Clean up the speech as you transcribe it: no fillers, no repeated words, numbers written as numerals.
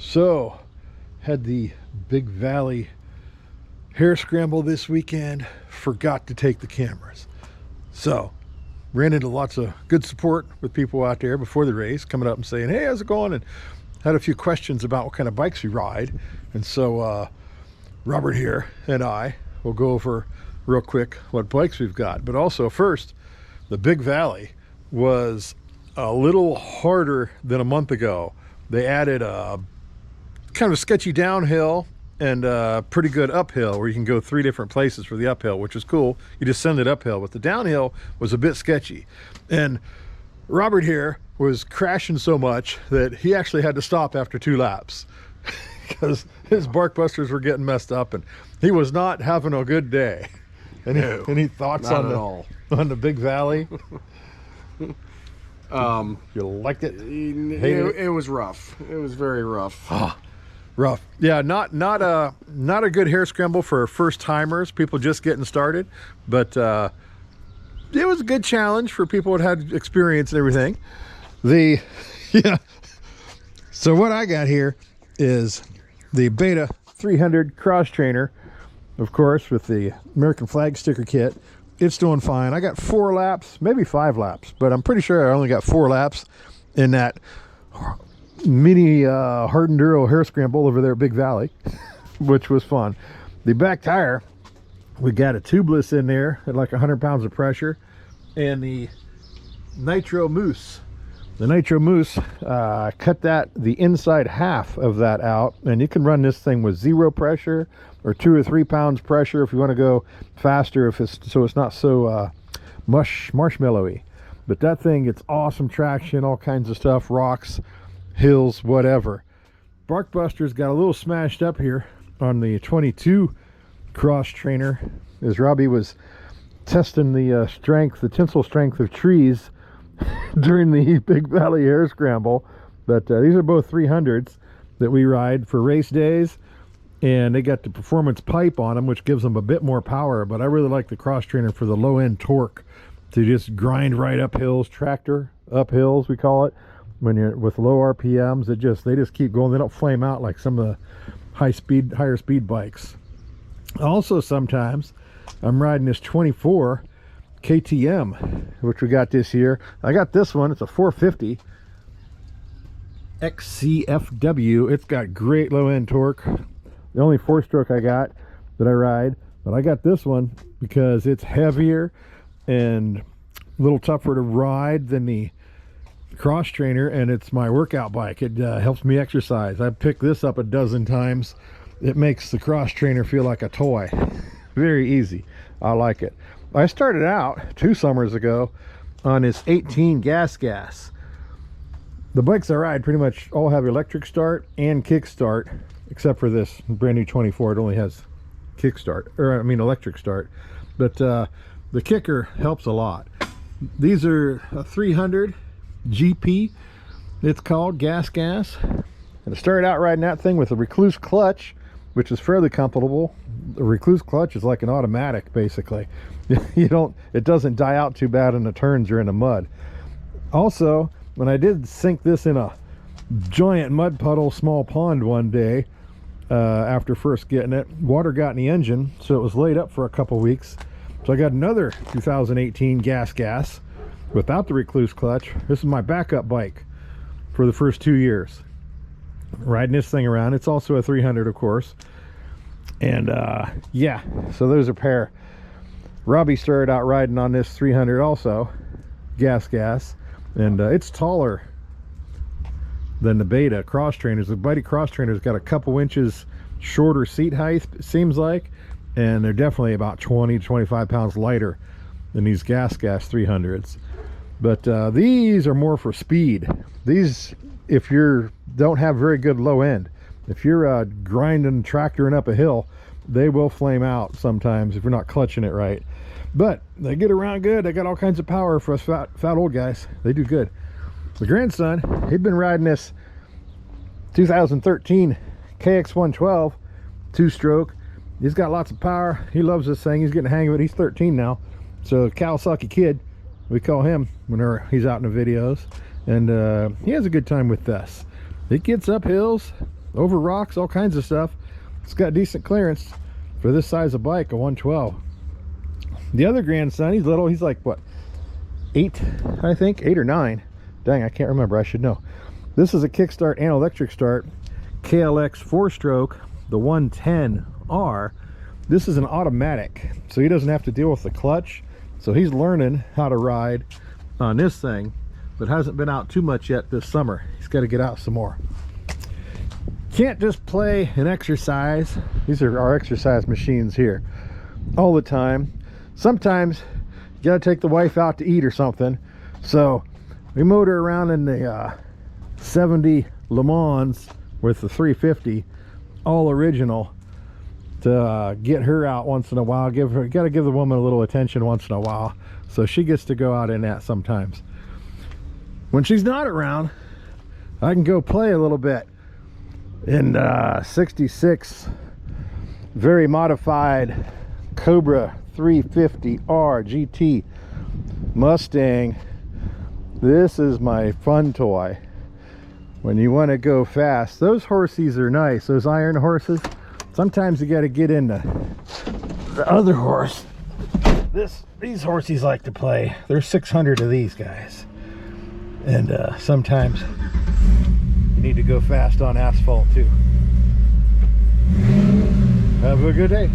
So, had the Big Valley Hare Scramble this weekend, forgot to take the cameras. So, ran into lots of good support with people out there before the race, coming up and saying, hey, how's it going? And had a few questions about what kind of bikes we ride. And so, Robert here and I will go over real quick what bikes we've got. But also, first, the Big Valley was a little harder than a month ago. They added a kind of a sketchy downhill and a pretty good uphill where you can go 3 different places for the uphill, which is cool. You just send it uphill, but the downhill was a bit sketchy. And Robert here was crashing so much that he actually had to stop after 2 laps because his bark busters were getting messed up and he was not having a good day. Any thoughts on the Big Valley? You liked it? It was rough. It was very rough. Rough. Yeah, not a good hare scramble for first timers, people just getting started, but it was a good challenge for people that had experience and everything. So what I got here is the Beta 300 cross trainer, of course, with the American flag sticker kit. It's doing fine. I got 4 laps, maybe 5 laps, but I'm pretty sure I only got 4 laps in that mini hard enduro hare scramble over there at Big Valley, which was fun. The back tire, we got a tubeless in there at like 100 pounds of pressure, and the Nitro Moose. The Nitro Moose, cut the inside half of that out, and you can run this thing with 0 pressure or 2 or 3 pounds pressure if you want to go faster, so it's not so marshmallowy. But that thing gets awesome traction, all kinds of stuff, rocks, hills, whatever. Barkbuster's got a little smashed up here on the 22 cross trainer as Robbie was testing the tensile strength of trees during the Big Valley Hare Scramble. But these are both 300s that we ride for race days, and they got the performance pipe on them, which gives them a bit more power. But I really like the cross trainer for the low end torque to just grind right up hills, tractor up hills we call it. When you're with low RPMs, they just keep going. They don't flame out like some of the higher speed bikes. Also, sometimes I'm riding this 24 KTM, which we got this year. I got this one. It's a 450 XCFW. It's got great low end torque. The only 4-stroke I got that I ride, but I got this one because it's heavier and a little tougher to ride than the cross trainer, and it's my workout bike. It helps me exercise. I've picked this up a dozen times. It makes the cross trainer feel like a toy. Very easy. I like it. I started out 2 summers ago on this 18 gas. The bikes I ride pretty much all have electric start and kick start, except for this brand new 24. It only has electric start, but the kicker helps a lot. These are a 300 GP, it's called gas. And I started out riding that thing with a Recluse clutch, which is fairly comfortable. The Recluse clutch is like an automatic, basically. It doesn't die out too bad in the turns or in the mud. Also, when I did sink this in a giant mud puddle small pond one day, after first getting it, water got in the engine, so it was laid up for a couple weeks. So I got another 2018 gas without the Recluse clutch. This is my backup bike for the first 2 years, riding this thing around. It's also a 300, of course. And yeah, so there's a pair. Robbie started out riding on this 300 also, gas, and it's taller than the Beta cross trainers. The Beta cross trainer's got a couple inches shorter seat height, it seems like, and they're definitely about 20 to 25 pounds lighter than these gas 300s. But these are more for speed. These, if you don't have very good low end, if you're grinding, tractoring up a hill, they will flame out sometimes if you're not clutching it right. But they get around good. They got all kinds of power for us fat old guys. They do good. My grandson, he'd been riding this 2013 KX112 2-stroke. He's got lots of power. He loves this thing. He's getting the hang of it. He's 13 now. So Kawasaki Kid, we call him whenever he's out in the videos. And he has a good time with this. It gets up hills over rocks, all kinds of stuff. It's got decent clearance for this size of bike, a 112. The other grandson, he's little. He's like, what, 8, I think? 8 or 9. Dang, I can't remember. I should know. This is a kickstart and electric start KLX 4-stroke, the 110R. This is an automatic, so he doesn't have to deal with the clutch. So he's learning how to ride on this thing, but hasn't been out too much yet this summer. He's got to get out some more. Can't just play and exercise. These are our exercise machines here all the time. Sometimes you got to take the wife out to eat or something. So we motor around in the 70 Le Mans with the 350, all original, to get her out once in a while. Got to give the woman a little attention once in a while, so she gets to go out in that sometimes. When she's not around, I can go play a little bit in 66 very modified Cobra 350R GT Mustang. This is my fun toy when you want to go fast. Those horsies are nice, those iron horses. Sometimes you got to get into the other horse. These horsies like to play. There's 600 of these guys, and sometimes you need to go fast on asphalt too. Have a good day.